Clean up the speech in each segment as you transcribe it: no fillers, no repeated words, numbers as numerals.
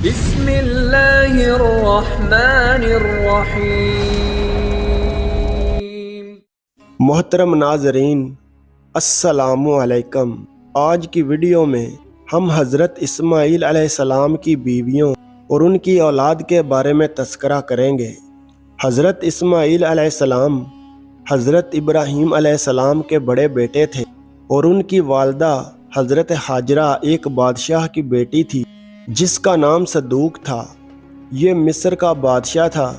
بسم اللہ الرحمن الرحیم۔ محترم ناظرین، السلام علیکم۔ آج کی ویڈیو میں ہم حضرت اسماعیل علیہ السلام کی بیویوں اور ان کی اولاد کے بارے میں تذکرہ کریں گے۔ حضرت اسماعیل علیہ السلام حضرت ابراہیم علیہ السلام کے بڑے بیٹے تھے اور ان کی والدہ حضرت حاجرہ ایک بادشاہ کی بیٹی تھی جس کا نام صدوق تھا۔ یہ مصر کا بادشاہ تھا۔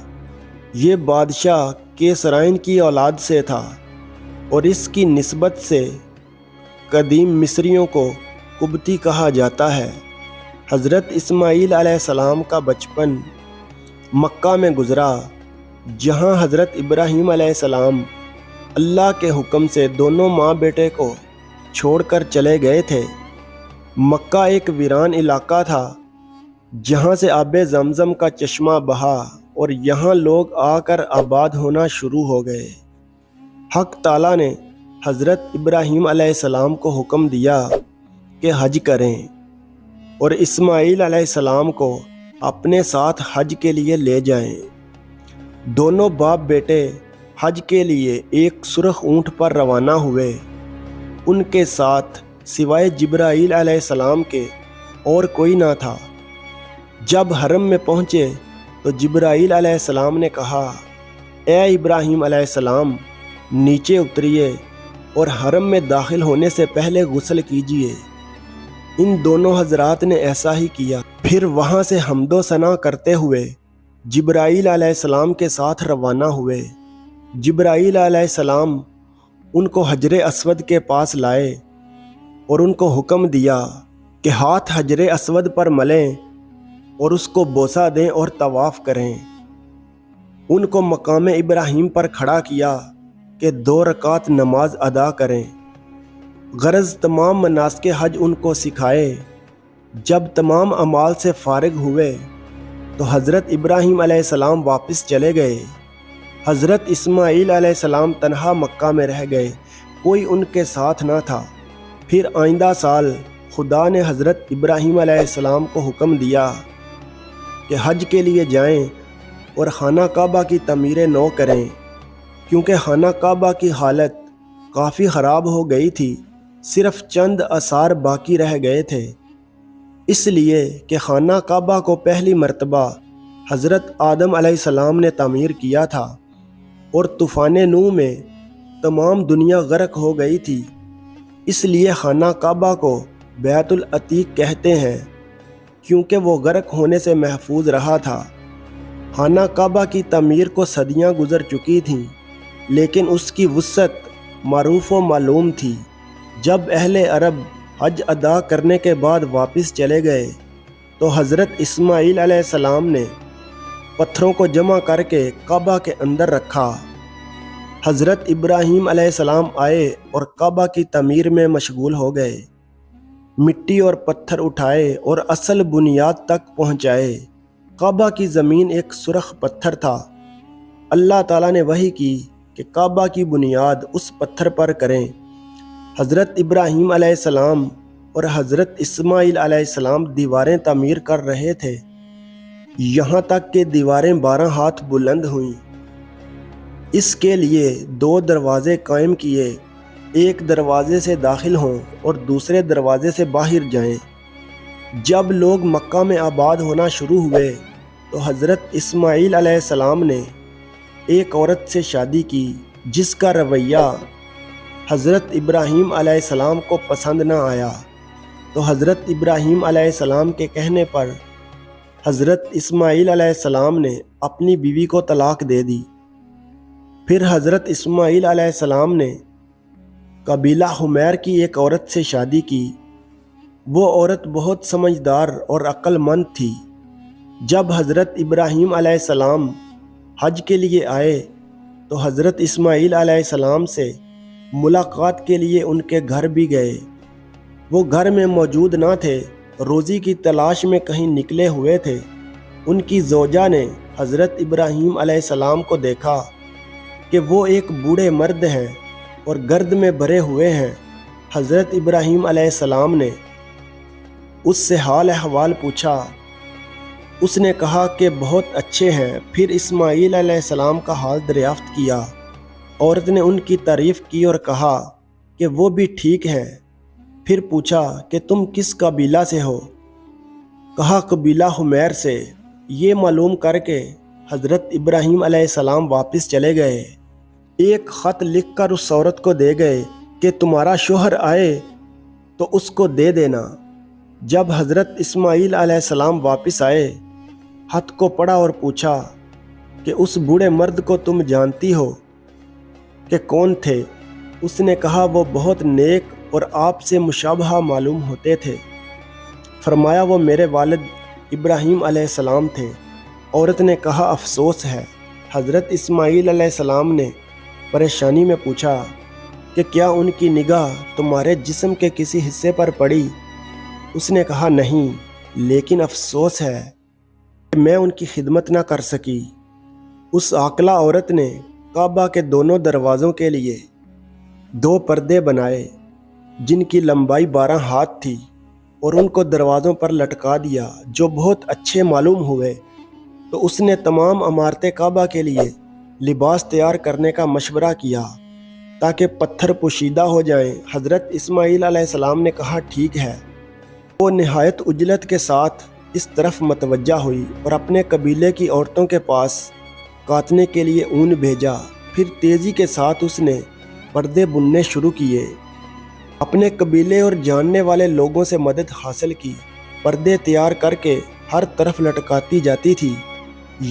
یہ بادشاہ کیسرائن کی اولاد سے تھا اور اس کی نسبت سے قدیم مصریوں کو قبطی کہا جاتا ہے۔ حضرت اسماعیل علیہ السلام کا بچپن مکہ میں گزرا، جہاں حضرت ابراہیم علیہ السلام اللہ کے حکم سے دونوں ماں بیٹے کو چھوڑ کر چلے گئے تھے۔ مکہ ایک ویران علاقہ تھا جہاں سے آب زمزم کا چشمہ بہا اور یہاں لوگ آ کر آباد ہونا شروع ہو گئے۔ حق تعالیٰ نے حضرت ابراہیم علیہ السلام کو حکم دیا کہ حج کریں اور اسماعیل علیہ السلام کو اپنے ساتھ حج کے لیے لے جائیں۔ دونوں باپ بیٹے حج کے لیے ایک سرخ اونٹ پر روانہ ہوئے۔ ان کے ساتھ سوائے جبرائیل علیہ السلام کے اور کوئی نہ تھا۔ جب حرم میں پہنچے تو جبرائیل علیہ السلام نے کہا، اے ابراہیم علیہ السلام، نیچے اتریے اور حرم میں داخل ہونے سے پہلے غسل کیجیے۔ ان دونوں حضرات نے ایسا ہی کیا۔ پھر وہاں سے حمد و ثنا کرتے ہوئے جبرائیل علیہ السلام کے ساتھ روانہ ہوئے۔ جبرائیل علیہ السلام ان کو حجر اسود کے پاس لائے اور ان کو حکم دیا کہ ہاتھ حجر اسود پر ملیں اور اس کو بوسہ دیں اور طواف کریں۔ ان کو مقام ابراہیم پر کھڑا کیا کہ 2 رکعت نماز ادا کریں۔ غرض تمام مناسک حج ان کو سکھائے۔ جب تمام اعمال سے فارغ ہوئے تو حضرت ابراہیم علیہ السلام واپس چلے گئے۔ حضرت اسماعیل علیہ السلام تنہا مکہ میں رہ گئے، کوئی ان کے ساتھ نہ تھا۔ پھر آئندہ سال خدا نے حضرت ابراہیم علیہ السلام کو حکم دیا کہ حج کے لیے جائیں اور خانہ کعبہ کی تعمیر نو کریں، کیونکہ خانہ کعبہ کی حالت کافی خراب ہو گئی تھی، صرف چند آثار باقی رہ گئے تھے۔ اس لیے کہ خانہ کعبہ کو پہلی مرتبہ حضرت آدم علیہ السلام نے تعمیر کیا تھا اور طوفان نوح میں تمام دنیا غرق ہو گئی تھی، اس لیے خانہ کعبہ کو بیت العتیق کہتے ہیں، کیونکہ وہ غرق ہونے سے محفوظ رہا تھا۔ خانہ کعبہ کی تعمیر کو صدیاں گزر چکی تھیں، لیکن اس کی وسعت معروف و معلوم تھی۔ جب اہل عرب حج ادا کرنے کے بعد واپس چلے گئے تو حضرت اسماعیل علیہ السلام نے پتھروں کو جمع کر کے کعبہ کے اندر رکھا۔ حضرت ابراہیم علیہ السلام آئے اور کعبہ کی تعمیر میں مشغول ہو گئے، مٹی اور پتھر اٹھائے اور اصل بنیاد تک پہنچائے۔ کعبہ کی زمین ایک سرخ پتھر تھا۔ اللہ تعالیٰ نے وحی کی کہ کعبہ کی بنیاد اس پتھر پر کریں۔ حضرت ابراہیم علیہ السلام اور حضرت اسماعیل علیہ السلام دیواریں تعمیر کر رہے تھے، یہاں تک کہ دیواریں 12 ہاتھ بلند ہوئیں۔ اس کے لیے 2 دروازے قائم کیے، ایک دروازے سے داخل ہوں اور دوسرے دروازے سے باہر جائیں۔ جب لوگ مکہ میں آباد ہونا شروع ہوئے تو حضرت اسماعیل علیہ السلام نے ایک عورت سے شادی کی جس کا رویہ حضرت ابراہیم علیہ السلام کو پسند نہ آیا، تو حضرت ابراہیم علیہ السلام کے کہنے پر حضرت اسماعیل علیہ السلام نے اپنی بیوی کو طلاق دے دی۔ پھر حضرت اسماعیل علیہ السلام نے قبیلہ حمیر کی ایک عورت سے شادی کی۔ وہ عورت بہت سمجھدار اور عقل مند تھی۔ جب حضرت ابراہیم علیہ السلام حج کے لیے آئے تو حضرت اسماعیل علیہ السلام سے ملاقات کے لیے ان کے گھر بھی گئے۔ وہ گھر میں موجود نہ تھے، روزی کی تلاش میں کہیں نکلے ہوئے تھے۔ ان کی زوجہ نے حضرت ابراہیم علیہ السلام کو دیکھا کہ وہ ایک بوڑھے مرد ہیں اور گرد میں بھرے ہوئے ہیں۔ حضرت ابراہیم علیہ السلام نے اس سے حال احوال پوچھا اس نے کہا کہ بہت اچھے ہیں۔ پھر اسماعیل علیہ السلام کا حال دریافت کیا۔ عورت نے ان کی تعریف کی اور کہا کہ وہ بھی ٹھیک ہیں۔ پھر پوچھا کہ تم کس قبیلہ سے ہو؟ کہا قبیلہ حمیر سے۔ یہ معلوم کر کے حضرت ابراہیم علیہ السلام واپس چلے گئے۔ ایک خط لکھ کر اس عورت کو دے گئے کہ تمہارا شوہر آئے تو اس کو دے دینا۔ جب حضرت اسماعیل علیہ السلام واپس آئے، خط کو پڑھا اور پوچھا کہ اس بوڑھے مرد کو تم جانتی ہو کہ کون تھے؟ اس نے کہا وہ بہت نیک اور آپ سے مشابہہ معلوم ہوتے تھے۔ فرمایا وہ میرے والد ابراہیم علیہ السلام تھے۔ عورت نے کہا افسوس ہے۔ حضرت اسماعیل علیہ السلام نے پریشانی میں پوچھا کہ کیا ان کی نگاہ تمہارے جسم کے کسی حصے پر پڑی؟ اس نے کہا نہیں، لیکن افسوس ہے کہ میں ان کی خدمت نہ کر سکی۔ اس عاقلہ عورت نے کعبہ کے دونوں دروازوں کے لیے 2 پردے بنائے جن کی لمبائی 12 ہاتھ تھی اور ان کو دروازوں پر لٹکا دیا جو بہت اچھے معلوم ہوئے۔ تو اس نے تمام عمارت کعبہ کے لیے لباس تیار کرنے کا مشورہ کیا تاکہ پتھر پوشیدہ ہو جائیں۔ حضرت اسماعیل علیہ السلام نے کہا ٹھیک ہے۔ وہ نہایت عجلت کے ساتھ اس طرف متوجہ ہوئی اور اپنے قبیلے کی عورتوں کے پاس کاتنے کے لیے اون بھیجا۔ پھر تیزی کے ساتھ اس نے پردے بننے شروع کیے۔ اپنے قبیلے اور جاننے والے لوگوں سے مدد حاصل کی۔ پردے تیار کر کے ہر طرف لٹکاتی جاتی تھی،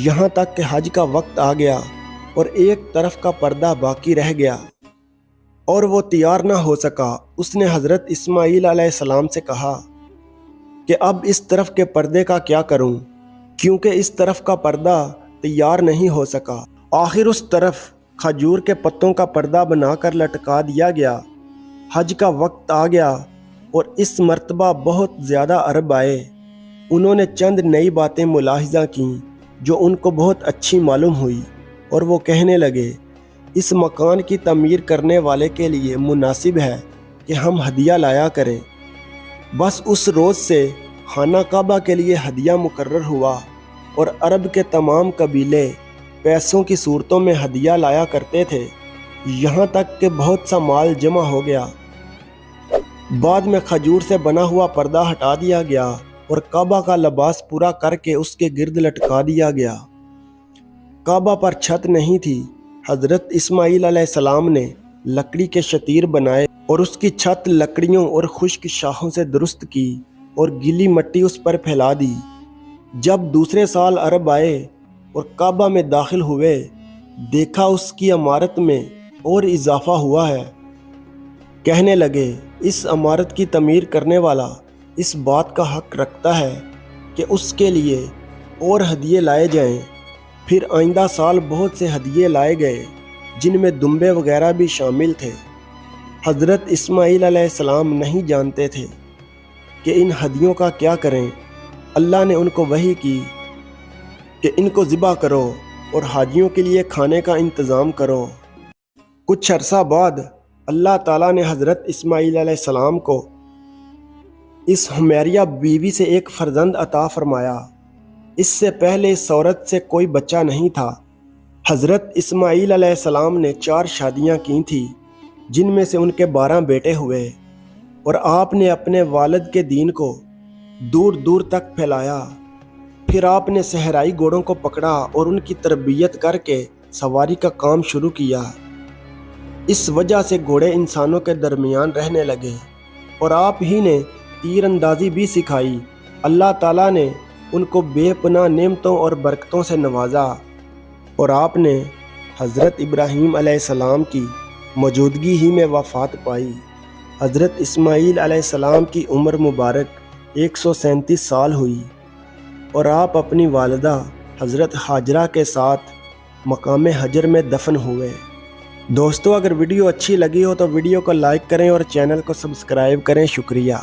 یہاں تک کہ حج کا وقت آ گیا اور ایک طرف کا پردہ باقی رہ گیا اور وہ تیار نہ ہو سکا۔ اس نے حضرت اسماعیل علیہ السلام سے کہا کہ اب اس طرف کے پردے کا کیا کروں، کیونکہ اس طرف کا پردہ تیار نہیں ہو سکا۔ آخر اس طرف کھجور کے پتوں کا پردہ بنا کر لٹکا دیا گیا۔ حج کا وقت آ گیا اور اس مرتبہ بہت زیادہ عرب آئے۔ انہوں نے چند نئی باتیں ملاحظہ کیں جو ان کو بہت اچھی معلوم ہوئی اور وہ کہنے لگے اس مکان کی تعمیر کرنے والے کے لیے مناسب ہے کہ ہم ہدیہ لایا کریں۔ بس اس روز سے خانہ کعبہ کے لیے ہدیہ مقرر ہوا اور عرب کے تمام قبیلے پیسوں کی صورتوں میں ہدیہ لایا کرتے تھے، یہاں تک کہ بہت سا مال جمع ہو گیا۔ بعد میں کھجور سے بنا ہوا پردہ ہٹا دیا گیا اور کعبہ کا لباس پورا کر کے اس کے گرد لٹکا دیا گیا۔ کعبہ پر چھت نہیں تھی۔ حضرت اسماعیل علیہ السلام نے لکڑی کے شتیر بنائے اور اس کی چھت لکڑیوں اور خشک شاخوں سے درست کی اور گیلی مٹی اس پر پھیلا دی۔ جب دوسرے سال عرب آئے اور کعبہ میں داخل ہوئے، دیکھا اس کی عمارت میں اور اضافہ ہوا ہے۔ کہنے لگے اس عمارت کی تعمیر کرنے والا اس بات کا حق رکھتا ہے کہ اس کے لیے اور ہدیے لائے جائیں۔ پھر آئندہ سال بہت سے ہدیے لائے گئے جن میں دمبے وغیرہ بھی شامل تھے۔ حضرت اسماعیل علیہ السلام نہیں جانتے تھے کہ ان ہدیوں کا کیا کریں۔ اللہ نے ان کو وحی کی کہ ان کو ذبح کرو اور حاجیوں کے لیے کھانے کا انتظام کرو۔ کچھ عرصہ بعد اللہ تعالیٰ نے حضرت اسماعیل علیہ السلام کو اس حمیریہ بیوی سے ایک فرزند عطا فرمایا۔ اس سے پہلے اس عورت سے کوئی بچہ نہیں تھا۔ حضرت اسماعیل علیہ السلام نے 4 شادیاں کی تھیں جن میں سے ان کے 12 بیٹے ہوئے، اور آپ نے اپنے والد کے دین کو دور دور تک پھیلایا۔ پھر آپ نے صحرائی گھوڑوں کو پکڑا اور ان کی تربیت کر کے سواری کا کام شروع کیا۔ اس وجہ سے گھوڑے انسانوں کے درمیان رہنے لگے اور آپ ہی نے تیر اندازی بھی سکھائی۔ اللہ تعالیٰ نے ان کو بے پناہ نعمتوں اور برکتوں سے نوازا اور آپ نے حضرت ابراہیم علیہ السلام کی موجودگی ہی میں وفات پائی۔ حضرت اسماعیل علیہ السلام کی عمر مبارک 137 سال ہوئی اور آپ اپنی والدہ حضرت ہاجرہ کے ساتھ مقام حجر میں دفن ہوئے۔ دوستو، اگر ویڈیو اچھی لگی ہو تو ویڈیو کو لائک کریں اور چینل کو سبسکرائب کریں۔ شکریہ۔